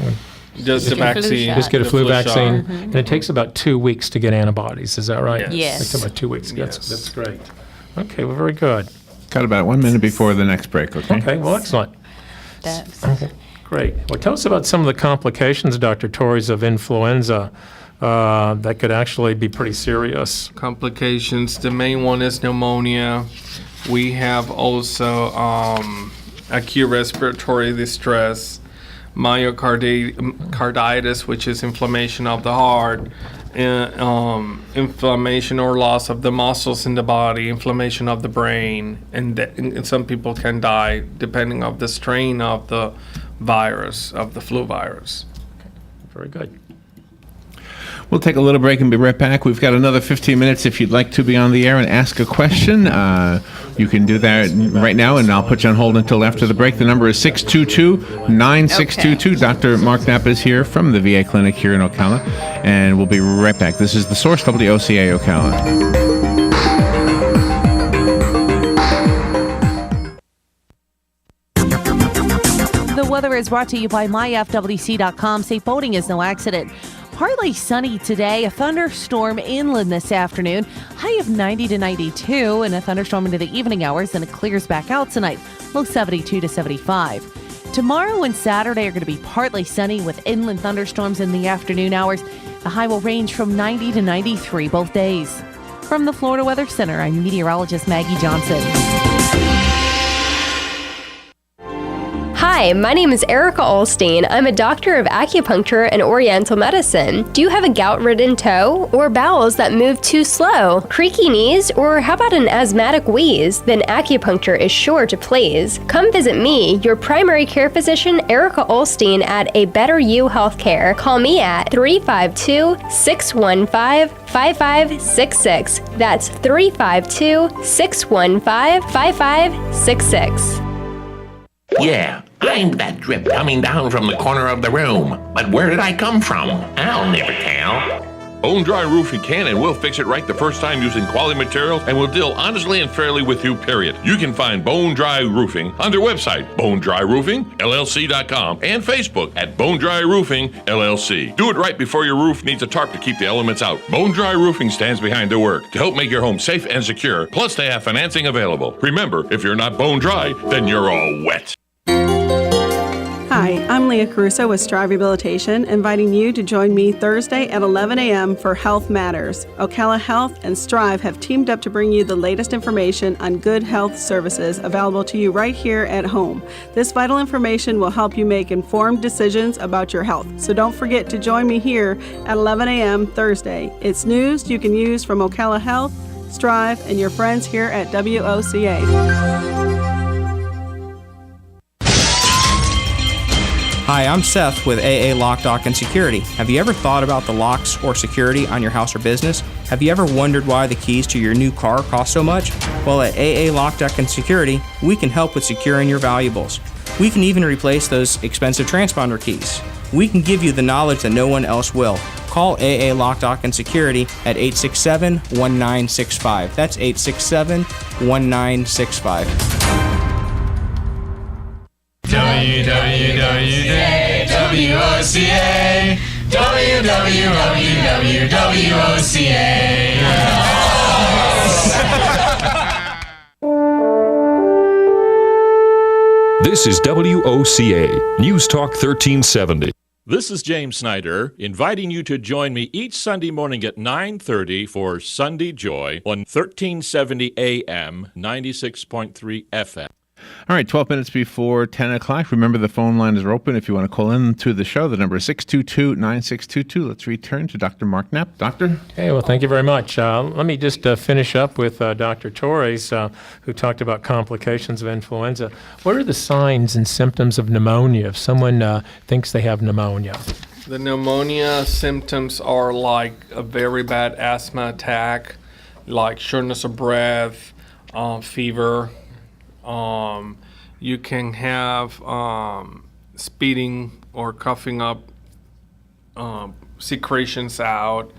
just the vaccine. Just get a flu vaccine. Mm-hmm. And it takes about 2 weeks to get antibodies, is that right? Yes. It takes about 2 weeks. Yes. That's great. Okay, well, very good. Got about 1 minute before the next break, okay? Okay, well, excellent. Okay, great. Well, tell us about some of the complications, Dr. Torrey, of influenza that could actually be pretty serious. Complications, the main one is pneumonia. We have also acute respiratory distress, myocarditis, which is inflammation of the heart, inflammation or loss of the muscles in the body, inflammation of the brain, and some people can die depending on the strain of the virus, of the flu virus. Okay. Very good. We'll take a little break and be right back. We've got another 15 minutes if you'd like to be on the air and ask a question. You can do that right now, and I'll put you on hold until after the break. The number is 622-9622. Okay. Dr. Mark Knapp is here from the VA clinic here in Ocala, and we'll be right back. This is The Source, WOCA Ocala. The weather is brought to you by myfwc.com. Safe boating is no accident. Partly sunny today, a thunderstorm inland this afternoon. High of 90 to 92, and a thunderstorm into the evening hours, then it clears back out tonight. Low 72 to 75. Tomorrow and Saturday are going to be partly sunny with inland thunderstorms in the afternoon hours. The high will range from 90 to 93 both days. From the Florida Weather Center, I'm meteorologist Maggie Johnson. Hi, my name is Erica Olstein. I'm a doctor of acupuncture and oriental medicine. Do you have a gout-ridden toe or bowels that move too slow, creaky knees, or how about an asthmatic wheeze? Then acupuncture is sure to please. Come visit me, your primary care physician, Erica Olstein, at A Better You Healthcare. Call me at 352-615-5566. That's 352-615-5566. Yeah, I'm that drip coming down from the corner of the room. But where did I come from? I'll never tell. Bone Dry Roofing can and will fix it right the first time using quality materials and will deal honestly and fairly with you, period. You can find Bone Dry Roofing on their website, bonedryroofingllc.com, and Facebook at Bone Dry Roofing LLC. Do it right before your roof needs a tarp to keep the elements out. Bone Dry Roofing stands behind their work to help make your home safe and secure, plus they have financing available. Remember, if you're not bone dry, then you're all wet. Hi, I'm Leah Caruso with Strive Rehabilitation, inviting you to join me Thursday at 11 a.m. for Health Matters. Ocala Health and Strive have teamed up to bring you the latest information on good health services available to you right here at home. This vital information will help you make informed decisions about your health. So don't forget to join me here at 11 a.m. Thursday. It's news you can use from Ocala Health, Strive, and your friends here at WOCA. Hi, I'm Seth with AA Lock, Dock, and Security. Have you ever thought about the locks or security on your house or business? Have you ever wondered why the keys to your new car cost so much? Well, at AA Lock, Dock, and Security, we can help with securing your valuables. We can even replace those expensive transponder keys. We can give you the knowledge that no one else will. Call AA Lock, Dock, and Security at 867-1965. That's 867-1965. WWWOCA, This is WOCA, News Talk 1370. This is James Snyder, inviting you to join me each Sunday morning at 9:30 for Sunday Joy on 1370 AM, 96.3 FM. All right, 12 minutes before 10 o'clock. Remember, the phone lines are open if you want to call in to the show. The number is 622-9622. Let's return to Dr. Mark Knapp. Doctor? Hey, well, thank you very much. Let me just finish up with Dr. Torres, who talked about complications of influenza. What are the signs and symptoms of pneumonia if someone thinks they have pneumonia? The pneumonia symptoms are like a very bad asthma attack, like shortness of breath, fever. You can have speeding or coughing up, secretions out.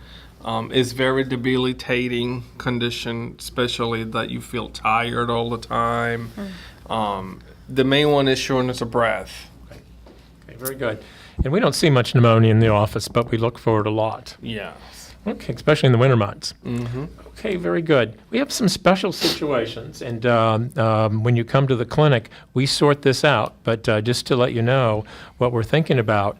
It's very debilitating condition, especially that you feel tired all the time. The main one is shortness of breath. Okay, very good. And we don't see much pneumonia in the office, but we look for it a lot. Yeah. Okay, especially in the winter months. Mm-hmm. Okay, very good. We have some special situations, and when you come to the clinic, we sort this out. But just to let you know what we're thinking about,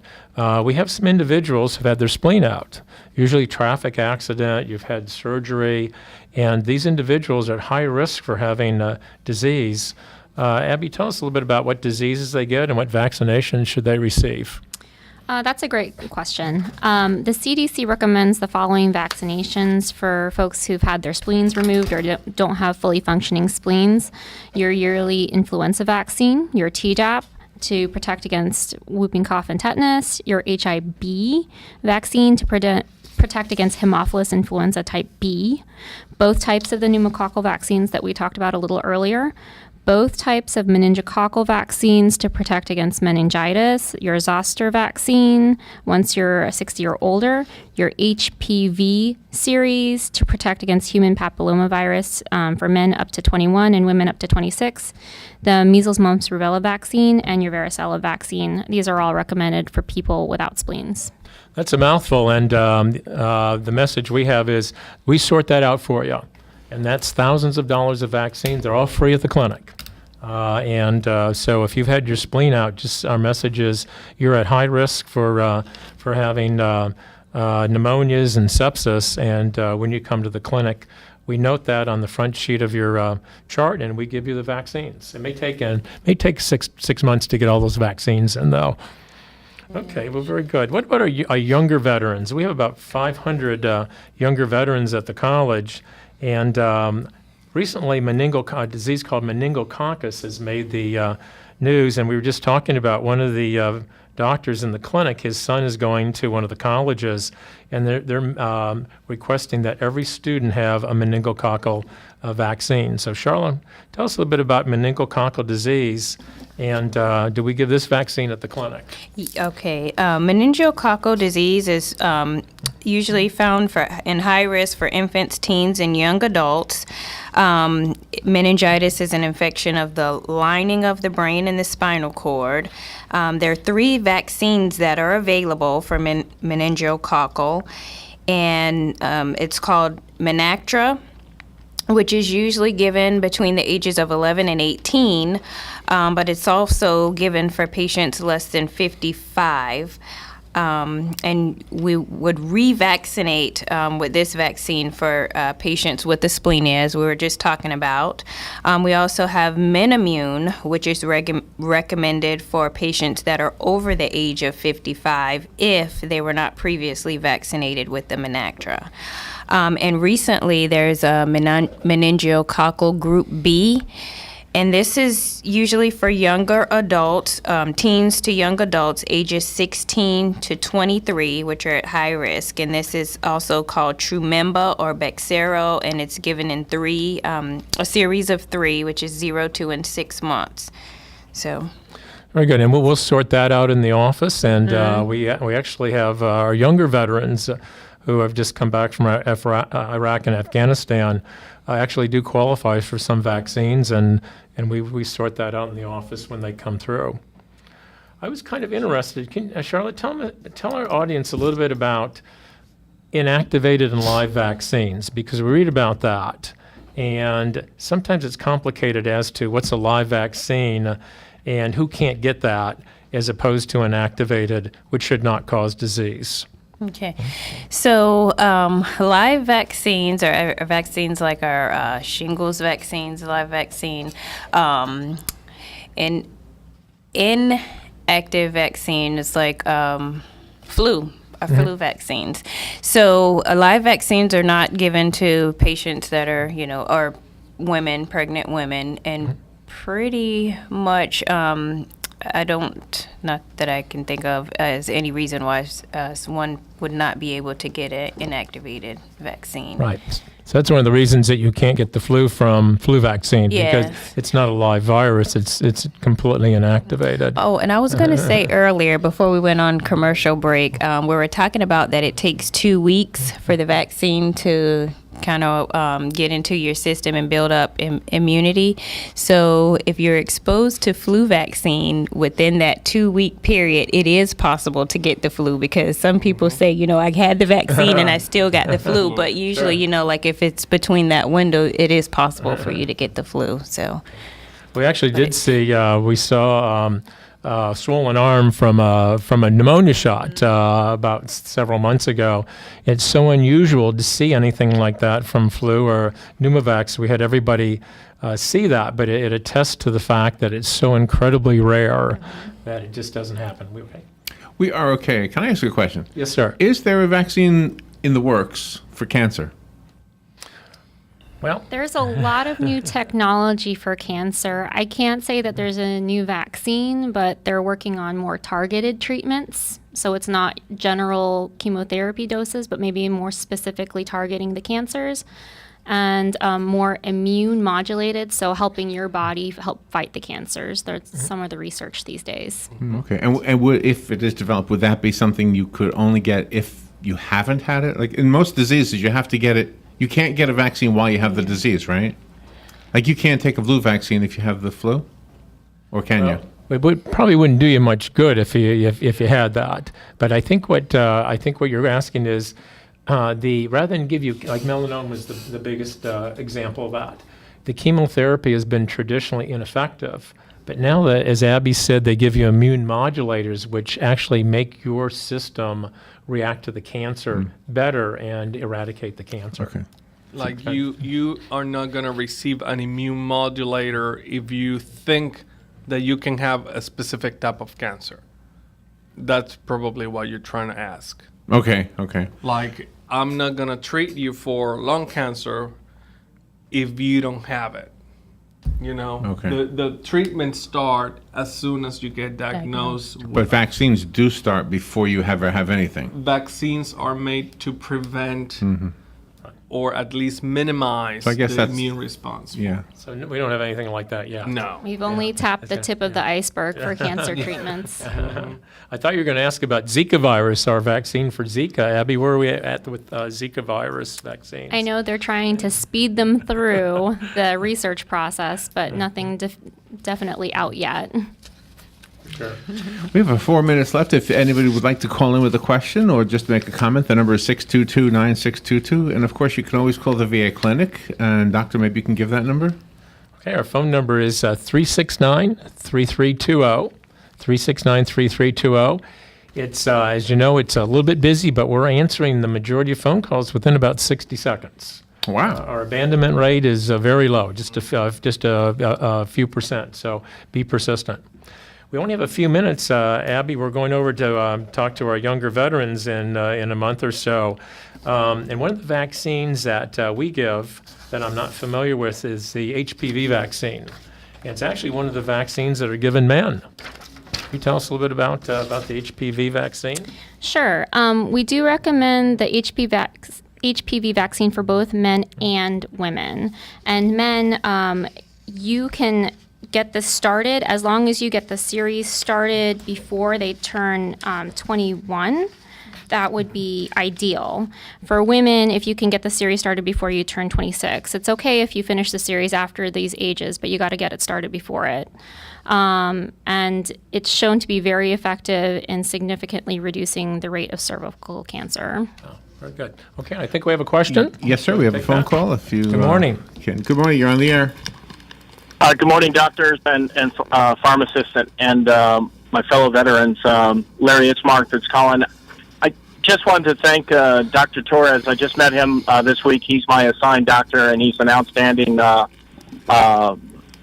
we have some individuals who've had their spleen out, usually traffic accident, you've had surgery, and these individuals are at high risk for having disease. Abby, tell us a little bit about what diseases they get and what vaccinations should they receive. That's a great question. The CDC recommends the following vaccinations for folks who've had their spleens removed or don't have fully functioning spleens. Your yearly influenza vaccine, your Tdap to protect against whooping cough and tetanus, your HIB vaccine to protect against Haemophilus influenza type B, both types of the pneumococcal vaccines that we talked about a little earlier. both types of meningococcal vaccines to protect against meningitis, your zoster vaccine once you're 60 or older, your HPV series to protect against human papillomavirus for men up to 21 and women up to 26, the measles, mumps, rubella vaccine, and your varicella vaccine. These are all recommended for people without spleens. That's a mouthful, and the message we have is we sort that out for you. And that's thousands of dollars of vaccines. They're all free at the clinic. So if you've had your spleen out, just our message is you're at high risk for having pneumonias and sepsis. And when you come to the clinic, we note that on the front sheet of your chart, and we give you the vaccines. It may take six months to get all those vaccines in, though. Okay, well, very good. What about our younger veterans? We have about 500 younger veterans at the college, and recently a disease called meningococcus has made the news, and we were just talking about one of the doctors in the clinic. His son is going to one of the colleges, and they're requesting that every student have a meningococcal vaccine. So, Charlotte, tell us a little bit about meningococcal disease, and do we give this vaccine at the clinic? Okay. Meningococcal disease is usually found in high risk for infants, teens, and young adults. Meningitis is an infection of the lining of the brain and the spinal cord. There are 3 vaccines that are available for meningococcal, and it's called Menactra, which is usually given between the ages of 11 and 18, but it's also given for patients less than 55. And we would revaccinate with this vaccine for patients with the splenia, as we were just talking about. We also have Menimune, which is recommended for patients that are over the age of 55 if they were not previously vaccinated with the Menactra. And recently there's a meningococcal group B, and this is usually for younger adults, teens to young adults, ages 16 to 23, which are at high risk. And this is also called Trumemba or Bexsero, and it's given in a series of 3, which is 0, 2, and 6 months. So. Very good, and we'll sort that out in the office. And we actually have our younger veterans who have just come back from Iraq and Afghanistan actually do qualify for some vaccines, and we sort that out in the office when they come through. I was kind of interested. Charlotte, tell our audience a little bit about inactivated and live vaccines, because we read about that, and sometimes it's complicated as to what's a live vaccine and who can't get that, as opposed to inactivated, which should not cause disease. Okay, so live vaccines are vaccines like our shingles vaccines, live vaccine, and inactive vaccine is like flu vaccines. So live vaccines are not given to patients that are, or women, pregnant women, and pretty much not that I can think of as any reason why one would not be able to get an inactivated vaccine. Right. So that's one of the reasons that you can't get the flu vaccine, because it's not a live virus. It's completely inactivated. Oh, and I was going to say earlier, before we went on commercial break, we were talking about that it takes 2 weeks for the vaccine to kind of get into your system and build up immunity. So if you're exposed to flu vaccine within that 2-week period, it is possible to get the flu, because some people say, I had the vaccine and I still got the flu. But usually, like if it's between that window, it is possible for you to get the flu. So we actually did see, we saw swollen arm from a pneumonia shot about several months ago. It's so unusual to see anything like that from flu or Pneumovax. We had everybody see that, but it attests to the fact that it's so incredibly rare that it just doesn't happen. We are okay. Can I ask you a question? Yes, sir. Is there a vaccine in the works for cancer? Well, there's a lot of new technology for cancer. I can't say that there's a new vaccine, but they're working on more targeted treatments. So it's not general chemotherapy doses, but maybe more specifically targeting the cancers. and more immune modulated, so helping your body help fight the cancers. That's some of the research these days. Okay. And if it is developed, would that be something you could only get if you haven't had it? Like in most diseases, you have to get it. You can't get a vaccine while you have the disease, right? Like you can't take a flu vaccine if you have the flu, or can you? It probably wouldn't do you much good if you had that. But I think what you're asking is rather than give you, like melanoma was the biggest example of that. The chemotherapy has been traditionally ineffective, but now that, as Abby said, they give you immune modulators, which actually make your system react to the cancer better and eradicate the cancer. Okay. Like you are not going to receive an immune modulator if you think that you can have a specific type of cancer. That's probably what you're trying to ask. Okay. Like, I'm not going to treat you for lung cancer if you don't have it. You know, Okay. the treatments start as soon as you get diagnosed. But vaccines do start before you ever have anything. Vaccines are made to prevent or at least minimize So I guess the that's- immune response. Yeah. So we don't have anything like that yet. No. We've only tapped the tip of the iceberg for cancer treatments. I thought you were going to ask about Zika virus, our vaccine for Zika. Abby, where are we at with Zika virus vaccines? I know they're trying to speed them through the research process, but nothing definitely out yet. Sure. We have 4 minutes left. If anybody would like to call in with a question or just make a comment, the number is 622-9622. And of course, you can always call the VA clinic. And doctor, maybe you can give that number. Okay, our phone number is 369-3320. 369-3320. It's, as you know, it's a little bit busy, but we're answering the majority of phone calls within about 60 seconds. Wow. Our abandonment rate is very low, just a few percent, so be persistent. We only have a few minutes, Abby. We're going over to talk to our younger veterans in a month or so. And one of the vaccines that we give that I'm not familiar with is the HPV vaccine. And it's actually one of the vaccines that are given men. Can you tell us a little bit about the HPV vaccine? Sure. We do recommend the HPV vaccine for both men and women. And men, you can get this started as long as you get the series started before they turn 21. That would be ideal. For women, if you can get the series started before you turn 26. It's okay if you finish the series after these ages, but you got to get it started before it. And it's shown to be very effective in significantly reducing the rate of cervical cancer. Oh, very good. Okay, I think we have a question. Yes, sir. We have a phone call. If you Good morning. Good morning. You're on the air. Good morning, doctors and pharmacists and my fellow veterans. Larry, it's Mark that's calling. I just wanted to thank Dr. Torres. I just met him this week. He's my assigned doctor, and he's an outstanding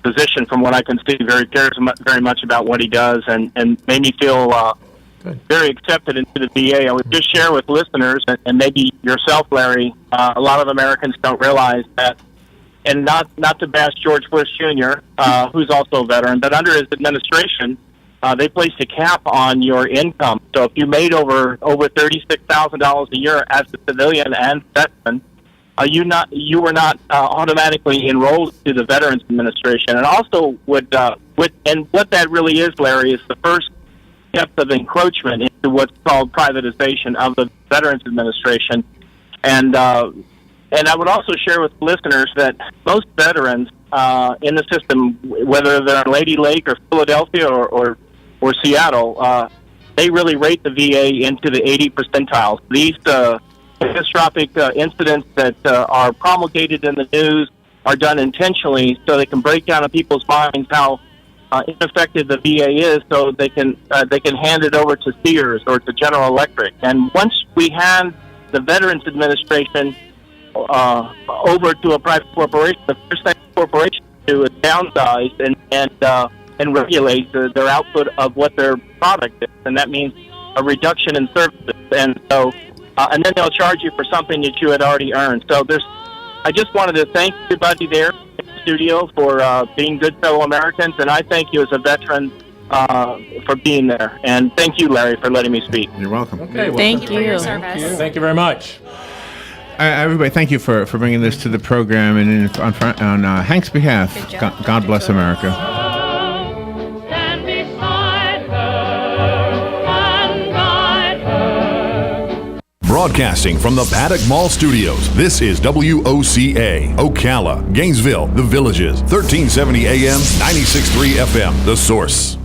physician from what I can see. Cares very much about what he does and made me feel very accepted into the VA. I would just share with listeners, and maybe yourself, Larry, a lot of Americans don't realize that. And not to bash George Bush Jr., who's also a veteran, but under his administration, they placed a cap on your income. So if you made over $36,000 a year as a civilian and veteran, you were not automatically enrolled to the Veterans Administration. And also, and what that really is, Larry, is the first step of encroachment into what's called privatization of the Veterans Administration. And I would also share with listeners that most veterans in the system, whether they're in Lady Lake or Philadelphia or Seattle, they really rate the VA into the 80 percentiles. These catastrophic incidents that are promulgated in the news are done intentionally so they can break down in people's minds how ineffective the VA is, so they can hand it over to Sears or to General Electric. And once we hand the Veterans Administration over to a private corporation, the first thing the corporation do is downsize and regulate their output of what their product is, and that means a reduction in services. And so, and then they'll charge you for something that you had already earned. So I just wanted to thank everybody there in the studio for being good fellow Americans, and I thank you as a veteran for being there. And thank you, Larry, for letting me speak. You're welcome. Okay, well, Thank you for your Thank service. you very much. Everybody, thank you for bringing this to the program. And on Hank's behalf, God bless America. Broadcasting from the Paddock Mall Studios, this is WOCA, Ocala, Gainesville, The Villages, 1370 AM, 96.3 FM, The Source.